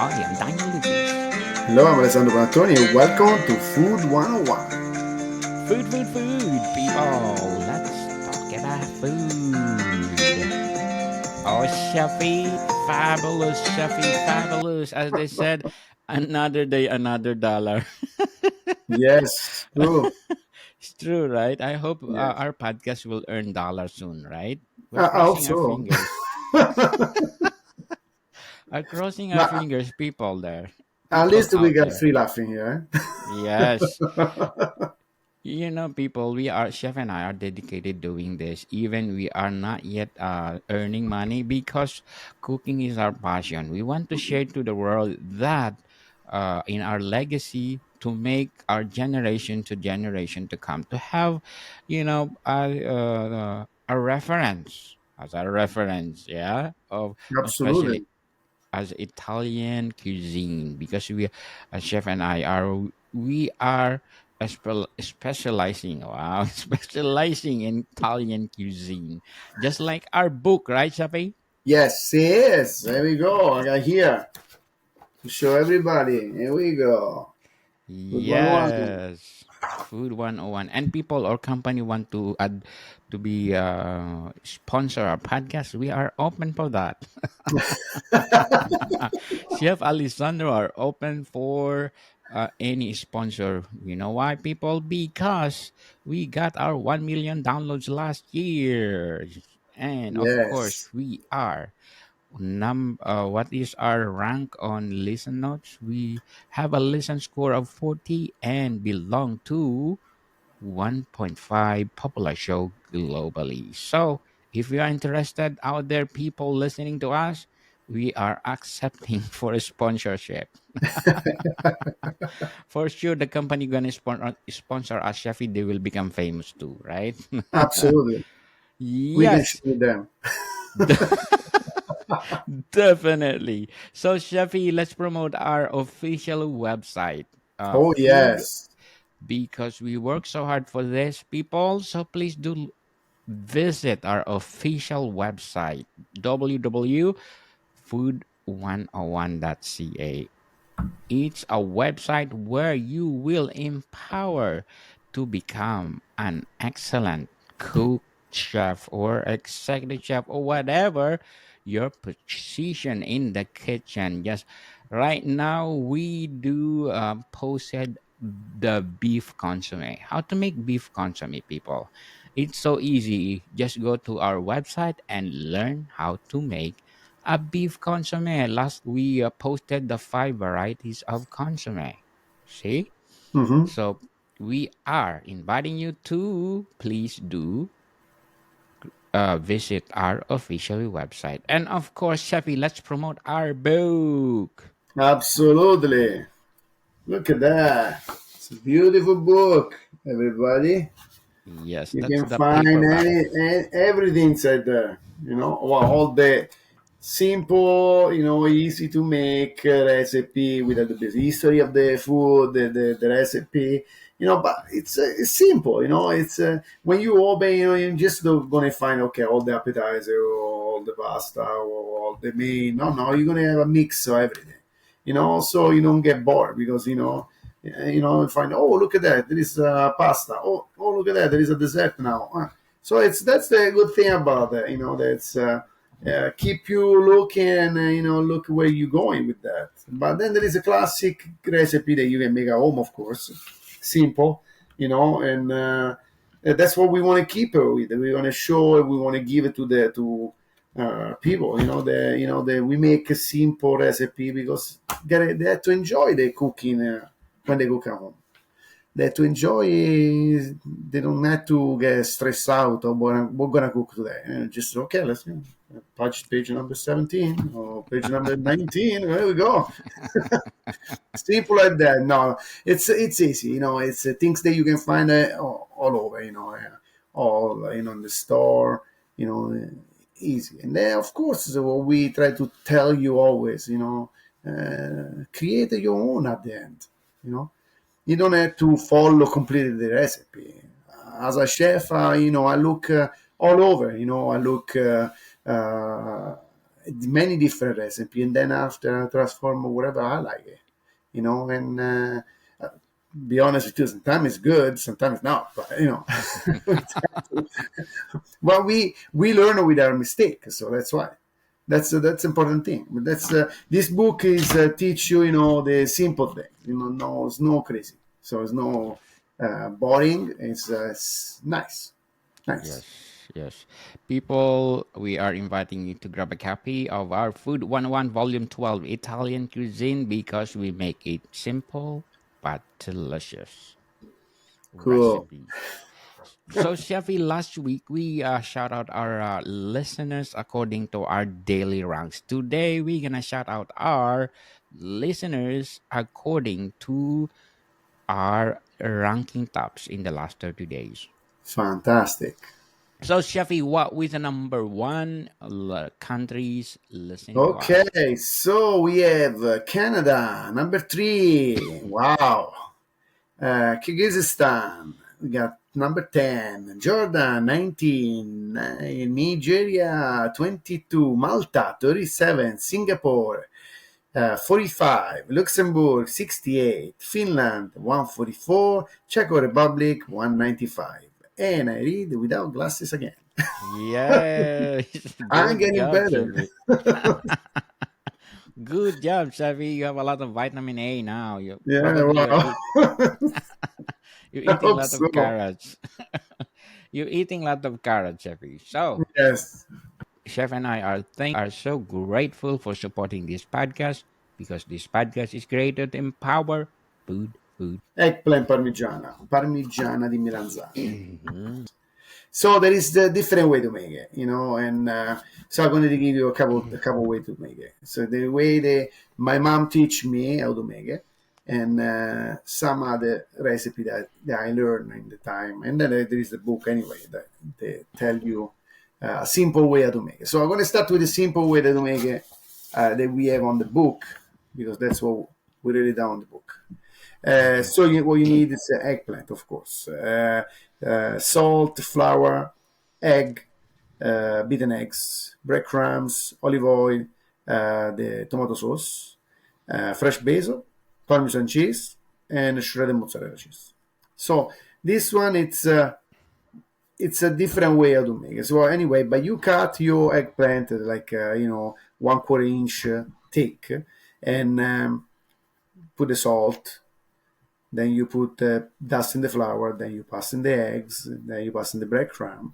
I am Daniel Lucas. Hello, I'm Alessandro Panattoni and welcome to Food 101. Food, people. Let's talk about food. Oh, Chefy, fabulous, Chefy, fabulous. As they said, another day, another dollar. Yes, true. It's true, right? I hope Yes. our podcast will earn dollars soon, right? We're I hope crossing our so. fingers. Are crossing our But fingers, people there. at People least we out got there. free laughing here. Yes. People, we are chef and I are dedicated doing this. Even we are not yet earning money because cooking is our passion. We want to share to the world that in our legacy to make our generation to generation to come to have, a reference as a reference, yeah, of especially Absolutely. as Italian cuisine because chef and I we are specializing. Wow, specializing in Italian cuisine, just like our book, right, Chappy? Yes, yes. There we go. I got here to show everybody. Here we go. Food 101. Yes. Food 101. And people or company want to add to be sponsor our podcast, we are open for that. Chef Alessandro are open for any sponsor. You know why, people? Because we got our 1 million downloads last year. And of course, Yes. we are. What is our rank on listen notes? We have a listen score of 40 and belong to 1.5 popular show globally. So, if you are interested out there, people listening to us, we are accepting for a sponsorship. For sure, the company gonna sponsor us, Shafi, they will become famous too, right? Absolutely. We can Yes, show them. definitely. So, Shafi, let's promote our official website. Oh, Food yes. because we work so hard for this, people. So please do visit our official website www.food101.ca. It's a website where you will empower to become an excellent cook, chef, or executive chef, or whatever your position in the kitchen. Just right now, we do posted the beef consomme. How to make beef consomme, people? It's so easy. Just go to our website and learn how to make a beef consomme. Last we posted the 5 varieties of consomme. See? Hmm. So we are inviting you to please do visit our official website. And of course, Shafi, let's promote our book. Absolutely. Look at that. It's a beautiful book, everybody. Yes, You that's can the find paperback. everything inside there. Well, all the simple, easy to make recipe with the history of the food, the recipe. But it's simple. It's when you open, you're just not gonna find okay all the appetizer or all the pasta or all the main. No, you're gonna have a mix of everything. So you don't get bored because find, oh, look at that, there is pasta. Oh, look at that, there is a dessert now. So that's the good thing about that. That's keep you looking and look where you're going with that. But then there is a classic recipe that you can make at home, of course, simple, and that's what we want to keep it with. We want to show it. We want to give it to people. That we make a simple recipe because they have to enjoy the cooking when they cook at home. They have to enjoy. They don't have to get stressed out or what we're gonna cook today. Just okay, let's page number 17 or page number 19. There we go. Simple like that. No, it's easy. It's things that you can find all over. All in the store. Easy. And then of course, what we try to tell you always. Create your own at the end. You know, you don't have to follow completely the recipe. As a chef, I look all over. I look uh, many different recipe, and then after I transform whatever I like it, and be honest with you, sometimes it's good, sometimes not, but well, we learn with our mistake, so that's why. That's important thing. But that's this book is teach you, the simple thing. No, it's no crazy. So it's no boring. It's nice, nice. Yes, yes. People, we are inviting you to grab a copy of our Food 101 Volume 12 Italian Cuisine because we make it simple but delicious Cool. recipe. So, Chefy, last week we shout out our listeners according to our daily ranks. Today we're gonna shout out our listeners according to our ranking tops in the last 30 days. Fantastic. So, Shafi, what was the number one countries listening to us? Okay, so we have Canada, number 3. Wow. Kyrgyzstan, we got number 10. Jordan, 19. Nigeria, 22. Malta, 37. Singapore, 45. Luxembourg, 68. Finland, 144. Czech Republic, 195. And I read without glasses again. Yes, I'm good getting job, better. Shafi. Good job, Shafi. You have a lot of vitamin A now. You Yeah, probably wow. you're I eating a hope lot of so. carrots. You're eating a lot of carrots, Shafi. So, Yes. Chef and I are so grateful for supporting this podcast because this podcast is created to empower food, food. Eggplant parmigiana, parmigiana di melanzane. Mhm. So there is the different way to make it, and so I'm going to give you a couple way to make it. So the way my mom teach me how to make it, and some other recipe that I learned in the time, and then there is the book anyway that they tell you a simple way how to make it. So I'm going to start with the simple way to make it that we have on the book because that's what we read it down in the book. Mhm. So what you need is eggplant, of course, salt, flour, egg, beaten eggs, breadcrumbs, olive oil, the tomato sauce, fresh basil, Parmesan cheese, and shredded mozzarella cheese. So this one, it's a different way how to make it. So anyway, but you cut your eggplant like 1/4 inch thick, and put the salt, then you put dust in the flour, then you pass in the eggs, then you pass in the breadcrumb,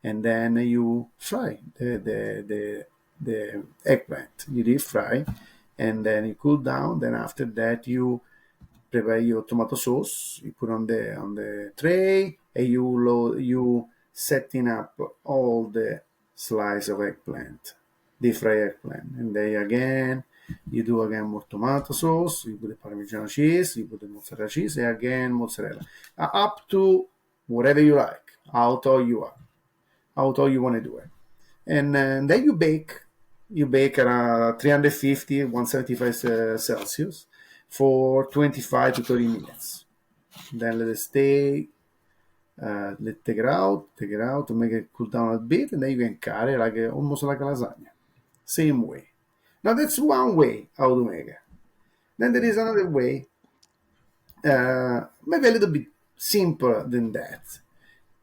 and then you fry the eggplant. You deep fry, and then you cool down. Then after that, you prepare your tomato sauce. You put on the tray, and you setting up all the slice of eggplant, deep fry eggplant, and then again you do again more tomato sauce. You put the Parmigiano cheese. You put the mozzarella cheese, and again mozzarella, up to whatever you like, how tall you are, how tall you want to do it, and then you bake. You bake at 350, 175 Celsius for 25 to 30 minutes. Then let it stay. Let take it out to make it cool down a bit, and then you can cut it almost like a lasagna. Same way. Now that's one way how to make it. Then there is another way, maybe a little bit simpler than that.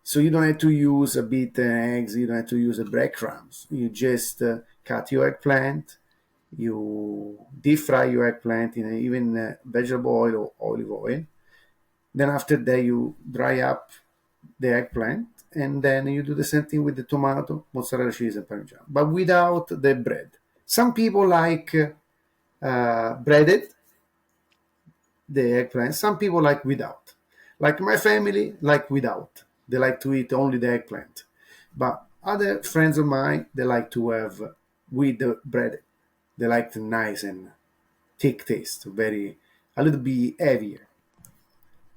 So you don't have to use a beaten eggs. You don't have to use the breadcrumbs. You just cut your eggplant. You deep fry your eggplant in even vegetable oil or olive oil. Then after that, you dry up the eggplant, and then you do the same thing with the tomato, mozzarella cheese, and parmesan, but without the bread. Some people like breaded the eggplant. Some people like without. Like my family, like without. They like to eat only the eggplant. But other friends of mine, they like to have with the bread. They like the nice and thick taste, very a little bit heavier.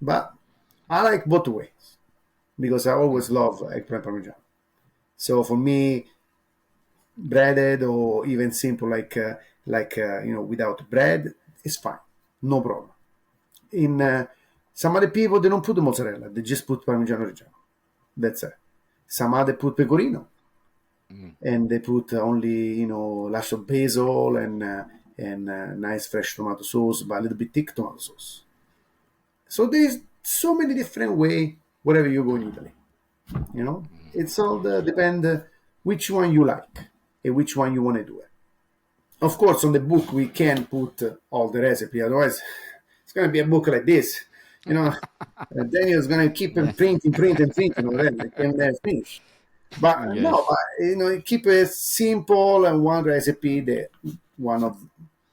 But I like both ways because I always Mhm. love eggplant parmesan. So for me, breaded or even simple without bread is fine, no problem. In some other people they don't put the mozzarella, they just put parmigiano reggiano. That's it. Some other put pecorino. and they put only lash of basil and nice fresh tomato sauce, but a little bit thick tomato sauce. So there's so many different way wherever you go in Italy. It's all depend which one you like and which one you want to do it. Of course, on the book we can put all the recipe, otherwise it's going to be a book like this. You know, Daniel's going to keep Yeah. printing, printing, printing, whatever. It can never finish. But no, Yes. but, keep it simple and one recipe, the one of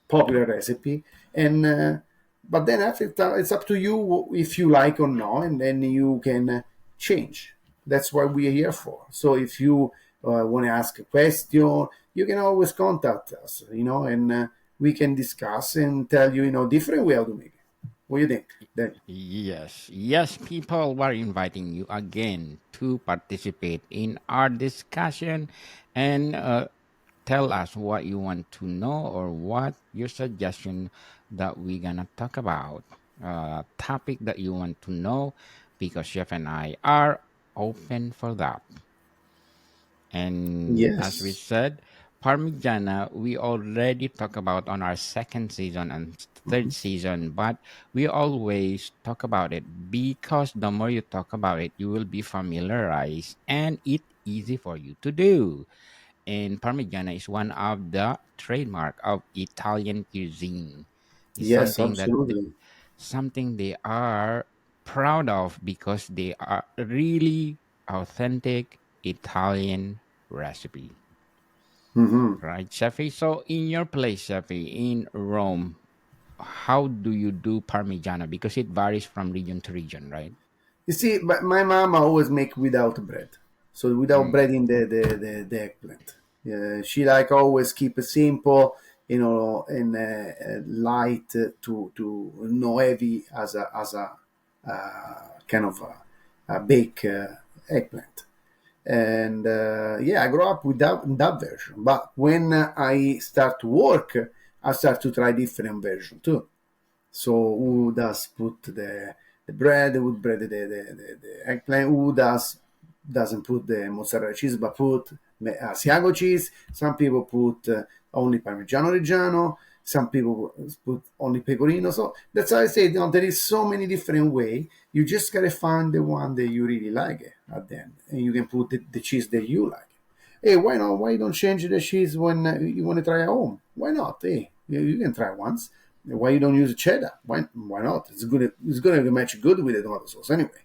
popular recipe, and but then after it's up to you if you like or not, and then you can change. That's what we are here for. So if you want to ask a question, you can always contact us, and we can discuss and tell you, different way how to make it. What do you think? Then Yes, yes, people were inviting you again to participate in our discussion and tell us what you want to know or what your suggestion that we're gonna talk about, topic that you want to know, because Chef and I are open for that. And as we yes, said, Parmigiana, we already talked about on our second season and third season, but we always talk about it because the more you talk about it, you will be familiarized and it easy for you to do. And Parmigiana is one of the trademark of Italian cuisine. It's yes, something that absolutely. something they are proud of because they are really authentic Italian recipe. Hmm. Right, Chefi? So in your place, Chefi, in Rome, how do you do Parmigiana? Because it varies from region to region, right? You see, but my mama always make without bread. So without Mm, bread in the eggplant. She like always keep it simple, and light to no heavy as a kind of a bake eggplant. And yeah, I grew up with that version. But when I start to work, I start to try different version too. So who does put the bread, who bread the eggplant, who doesn't put the mozzarella cheese but put Asiago cheese. Some people put only Parmigiano Reggiano. Some people put only pecorino. So that's why I say there is so many different way. You just gotta find the one that you really like at the end, and you can put the cheese that you like. Hey, why not? Why don't change the cheese when you want to try at home? Why not? Hey, you can try once. Why you don't use cheddar? Why not? It's good. It's going to match good with the tomato sauce anyway.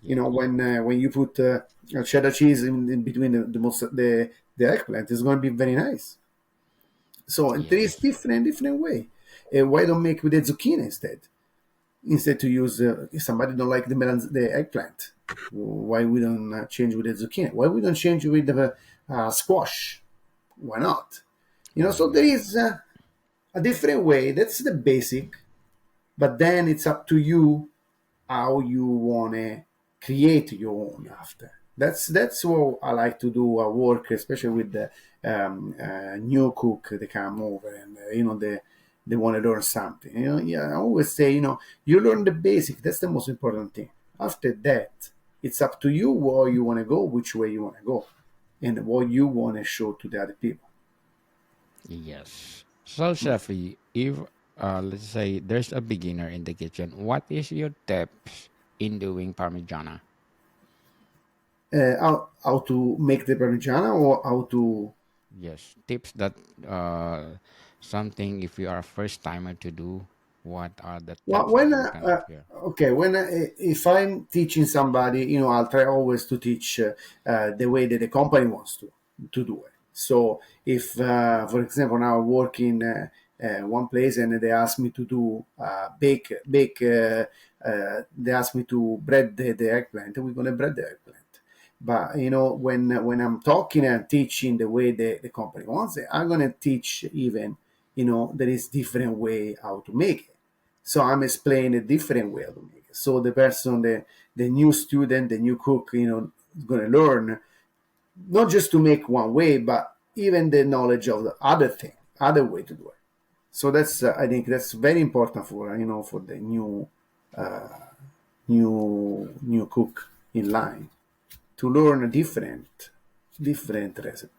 yes, When you put cheddar cheese in between the eggplant, it's going to be very nice. So there is yes, different way. Why don't make with the zucchini instead to use if somebody don't like the eggplant? Why we don't change with the zucchini? Why we don't change with the squash? Why not? So there yes, is a different way. That's the basic, but then it's up to you how you want to create your own after. That's what I like to do at work, especially with the new cook. They come over and they want to learn something. Yeah, I always say, you learn the basic. That's the most important thing. After that, it's up to you where you want to go, which way you want to go, and what you want to show to the other people. yes. So, Chefi, if let's say there's a beginner in the kitchen, what is your tips in doing Parmigiana? How to make the parmigiana or how to. Yes, tips that something if you are a first timer to do, what are the Well, tips that you can share? when if I'm teaching somebody, I'll try always to teach the way that the company wants to do it. So if, for example, now I work in one place and they ask me to do bake, they ask me to bread the eggplant, we're gonna bread the eggplant. But when I'm talking and teaching the way the company wants it, I'm gonna teach even there is different way how to make it. So I'm explaining a different way to make it. So the person, the new student, the new cook, is going to learn not just to make one way, but even the knowledge of the other thing, other way to do it. So that's I think that's very important for for the new cook in line to learn a different recipes.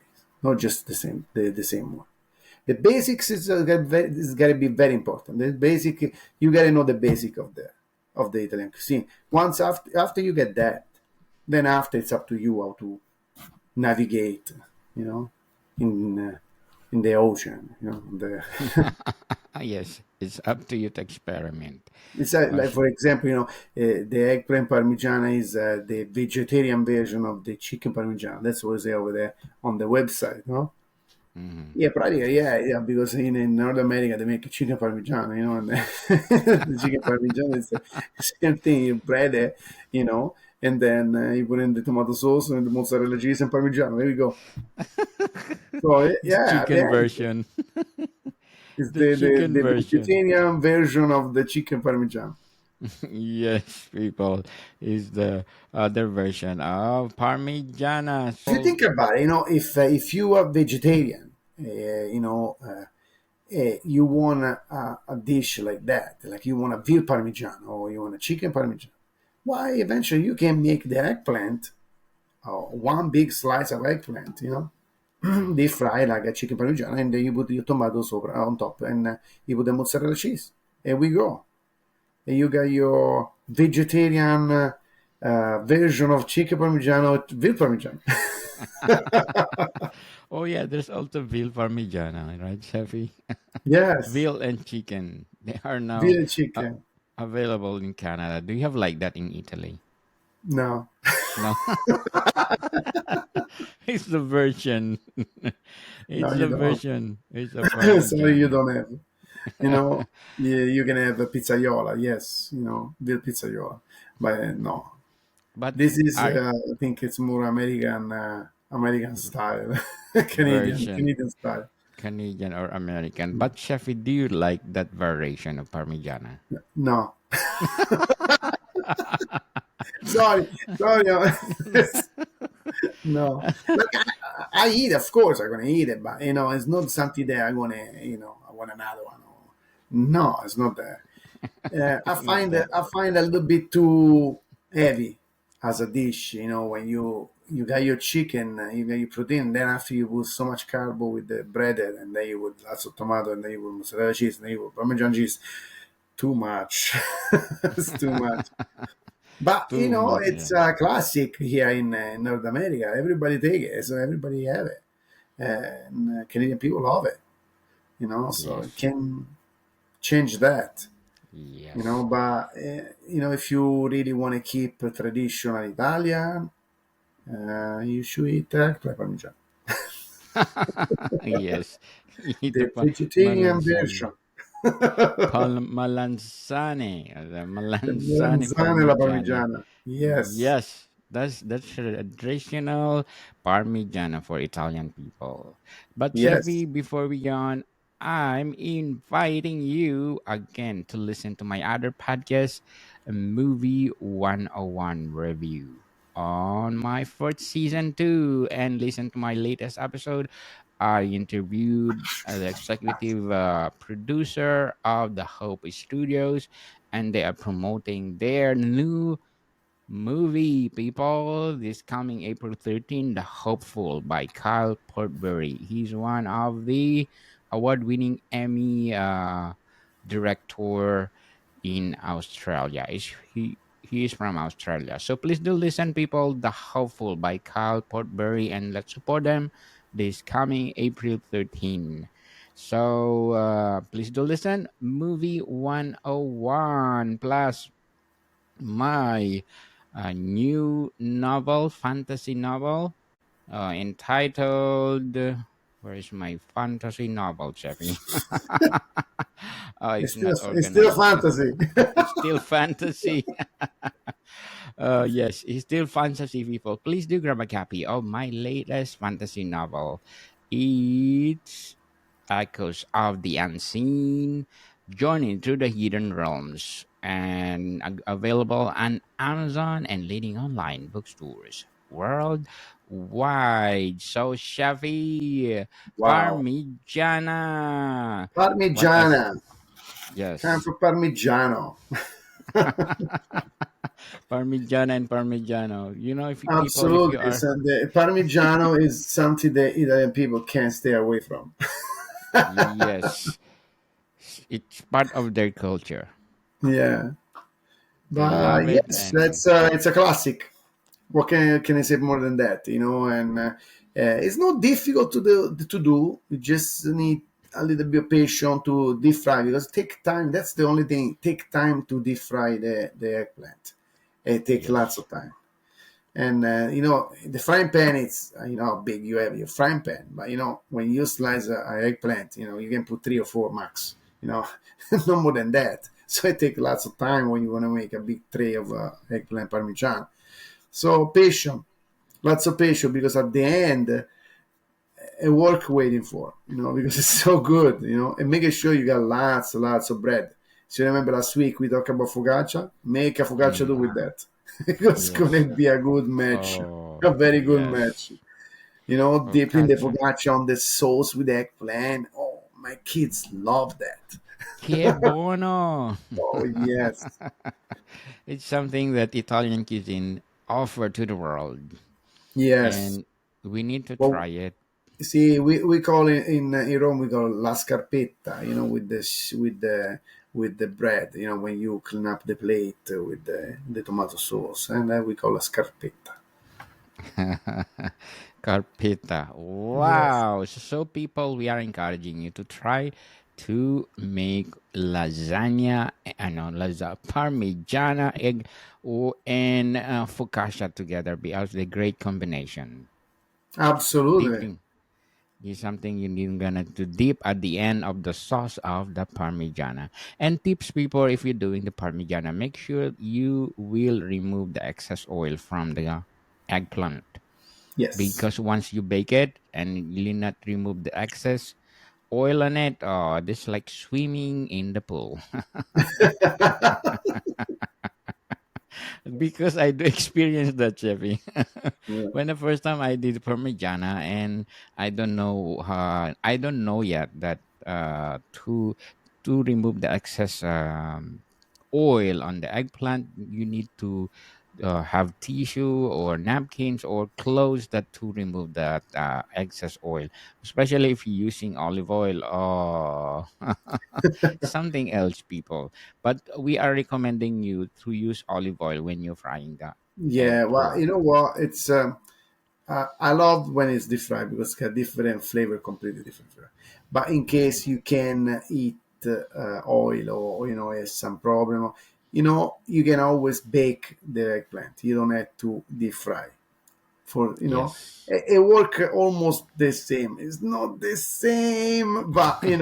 not just the same one. The basics is got to be very important. The basic, you got to know the basic of the Italian cuisine. Once after you get that, then after it's up to you how to navigate, you know, in the ocean, Yes, it's up to you to experiment. It's Uh, like, sh- for example, the eggplant parmigiana is the vegetarian version of the chicken parmigiana. That's what they over there on the website, no? mhm. Yeah, practically, yeah, because in North America they make chicken parmigiana, and the chicken parmigiana is the same thing. You bread it, and then you put in the tomato sauce and the mozzarella cheese and parmigiano. There we go. So It's yeah, chicken version. it's The chicken the version. vegetarian version of the chicken parmigiana. Yes, people, is the other version of Parmigiana. If you think So, about it, if you are vegetarian, you want a dish like that, like you want a veal parmigiano or you want a chicken parmigiano, why eventually you can make the eggplant, one big slice of eggplant, deep fry like a chicken parmigiano, and then you put your tomato sopra on top, and you put the mozzarella cheese. Here we go. And you got your vegetarian version of chicken parmigiano, veal parmigiano. oh yeah, there's also veal Parmigiana, right, Chefy? Yes, Veal and chicken. They are now veal uh, chicken. available in Canada. Do you have like that in Italy? No, No. It's the version. no, It's you the don't. version. It's a Sorry, you Parmigiana. don't have. You can have a pizzaiola, yes, veal pizzaiola, but no. But This is, our I think, it's more American style, version, Canadian style. Canadian or American. But Chefy, do you like that variation of Parmigiana? No, sorry, sorry, no. Like I eat, of course, I'm gonna eat it, but it's not something that I'm gonna, I want another one. No, it's not that. Not that. I find a little bit too heavy as a dish. When you got your chicken, you got your protein, then after you put so much carbo with the breaded, and then you put lots of tomato, and then you put mozzarella cheese, and then you put Parmesan cheese. Too much. It's too much. But Too much. Yeah. it's a classic here in North America. Everybody take it, so everybody have it, and Canadian people love it. So it Yes. can change that. Yes. But if you really want to keep a traditional Italian, you should eat clay parmigiano, Yes. Ito the pa, vegetarian melanzane. version. The Melanzane. The melanzane melanzane e la parmigiana. parmigiana. Yes, Yes, that's traditional Parmigiana for Italian people. But yes. Chevy, before we go on, I'm inviting you again to listen to my other podcast, Movie 101 Review, on my fourth season too, and listen to my latest episode. I interviewed the executive producer of the Hope Studios, and they are promoting their new movie, people. This coming April 13th, The Hopeful by Kyle Portbury. He's one of the award-winning Emmy director in Australia. He is from Australia. So please do listen, people. The Hopeful by Kyle Portbury, and let's support them this coming April 13th. So please do listen. Movie 101 plus my new novel, fantasy novel, entitled. Where is my fantasy novel, Jeffy? Oh, it's not It's still organized. fantasy. It's still fantasy. Yes, it's still fantasy, people. Please do grab a copy of my latest fantasy novel. It's Echoes of the Unseen, Journey through the Hidden Realms, and available on Amazon and leading online bookstores worldwide. So, Shafi Wow. Parmigiana. What else? Parmigiana. Time Yes. for Parmigiano. Parmigiana and Parmigiano. If people, if you Absolutely. are, So the Parmigiano is something that Italian people can't stay away from. yes, it's part of their culture. Yeah. They love But it, yes, and that's it's a classic. What can I say more than that? And it's not difficult to do. You just need a little bit of patience to deep fry because take time. That's the only thing. Take time to deep fry the eggplant. It take lots yes, of time. And the frying pan, it's how big you have your frying pan, but when you slice a eggplant, you can put three or four max, no more than that. So it takes lots of time when you want to make a big tray of eggplant parmesan. So patience, lots of patience, because at the end, a work waiting for, because it's so good, and making sure you got lots of bread. So you remember last week we talked about focaccia? Make a focaccia do mm, with that. It's gonna yes. be a good match, Oh, a very good match. yes. Dipping the Focaccia. focaccia on the sauce with eggplant. Oh, my kids love that. Che buono! Oh yes, It's something that Italian cuisine offer to the world, yes. and we need to try Well, it. see, we call it in Rome, we call la scarpetta. With the bread. When you clean up the plate with the tomato sauce, and then we call la scarpetta. Carpita. Yes, Wow. So people, we are encouraging you to try to make lasagna, parmigiana egg, and focaccia together because the great combination. absolutely. Dipping is something you need gonna to dip at the end of the sauce of the parmigiana. And tips people, if you're doing the parmigiana, make sure you will remove the excess oil from the eggplant, Yes. because once you bake it and you will not remove the excess oil on it, oh, this like swimming in the pool. Because I do experience that, Chevy. Yeah. When the first time I did Parmigiana, and I don't know yet that to remove the excess oil on the eggplant, you need to have tissue or napkins or clothes that to remove that excess oil, especially if you're using olive oil. Oh, something else, people. But we are recommending you to use olive oil when you're frying the Yeah, well, you eggplant. know what? It's I love when it's deep fried because it's got different flavor, completely different flavor. But in case you can eat oil, or has some problem, you can always bake the eggplant. You don't have to deep fry. For Yes. it work almost the same. It's not the same, but it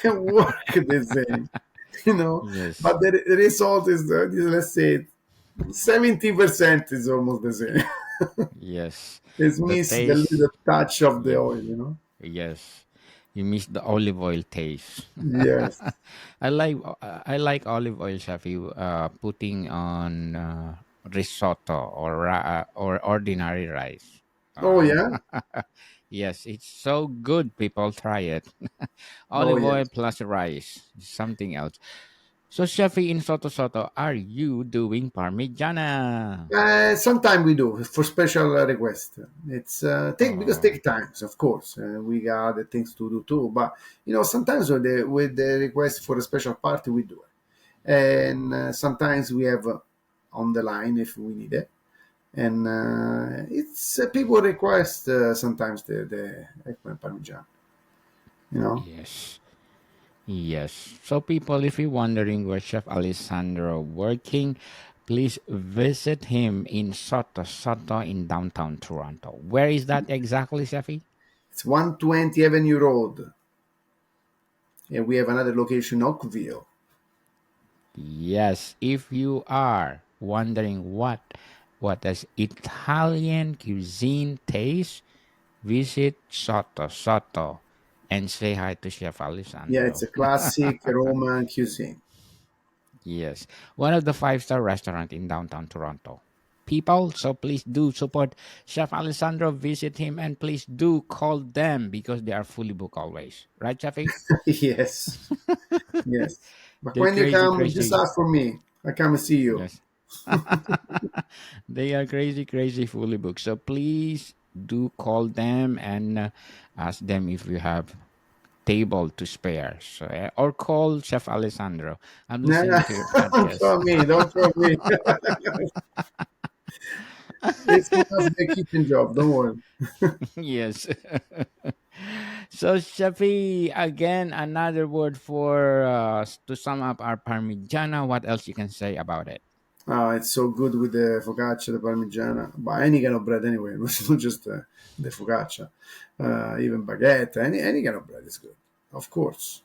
can work the same. You know, Yes. but the result is, let's say, 70% is almost the same. Yes. It's The missing a taste. little touch of the Yeah. oil. Yes. You miss the olive oil taste. Yes. I like olive oil, Shafi, putting on risotto or ordinary rice. Oh Uh, yeah. yes, it's so good. People try it. Oh Olive oil yes. plus rice, something else. So, Shafi, in Soto Soto, are you doing Parmigiana? Sometimes we do for special request. It's Oh, take times, of course. We got other things to do too, but sometimes with the request for a special party we do it, and sometimes we have on the line if we need it, and it's people request sometimes the eggplant parmesan. You know, yes. Yes. So, people, if you're wondering where Chef Alessandro working, please visit him in Soto Soto in downtown Toronto. Where is that exactly, Chefi? it's 120 Avenue Road, and we have another location, Oakville. Yes. If you are wondering what does Italian cuisine taste, visit Soto Soto and say hi to Chef Yeah, it's Alessandro. a classic Roman cuisine. Yes, one of the five-star restaurant in downtown Toronto. People, so please do support Chef Alessandro. Visit him and please do call them because they are fully booked always. Right, Chefi? Yes, yes. But They're when you crazy, come, just crazy. ask for me. I come and see you. Yes. They are crazy, crazy fully booked. So please do call them and ask them if you have table to spare. So, or call Chef Alessandro. I'm listening Nah, to your don't podcast. throw me. Don't throw me. It's for us the kitchen job. Don't worry. Yes. So, Shafi, again, another word for to sum up our Parmigiana. What else you can say about it? It's so good with the focaccia, the parmigiana, but any kind of bread anyway. It's not just the focaccia. Even baguette, any kind of bread is good. Of course,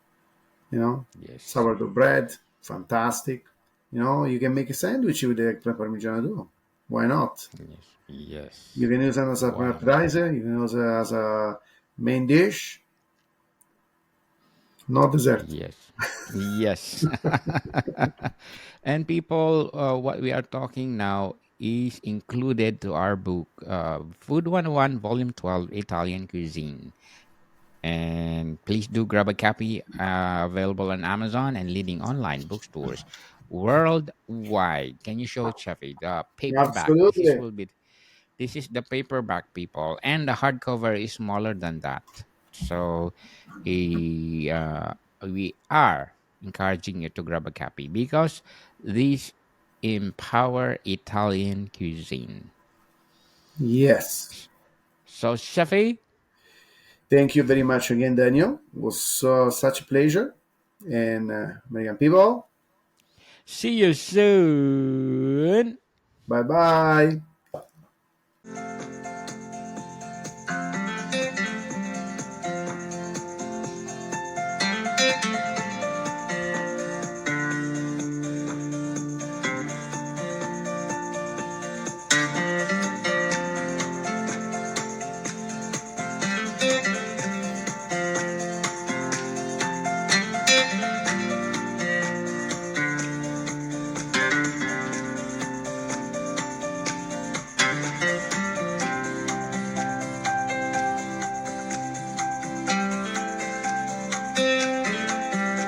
you know, Yes. sourdough bread, fantastic. You know, you can make a sandwich with the eggplant parmigiana too. Why not? Yes. You Yes. can use it as an Why not? appetizer. You can use it as a main dish, not dessert. Yes. Yes. And people, what we are talking now is included to our book, Food 101, Volume 12, Italian Cuisine. And please do grab a copy, available on Amazon and leading online bookstores worldwide. Can you show it, Shafi? The paperback. Absolutely. This is the paperback, people, and the hardcover is smaller than that. So, we are encouraging you to grab a copy because these empower Italian cuisine. Yes. So, Shafi, Thank you very much again, Daniel. It was such a pleasure. And American people, see you soon. bye bye.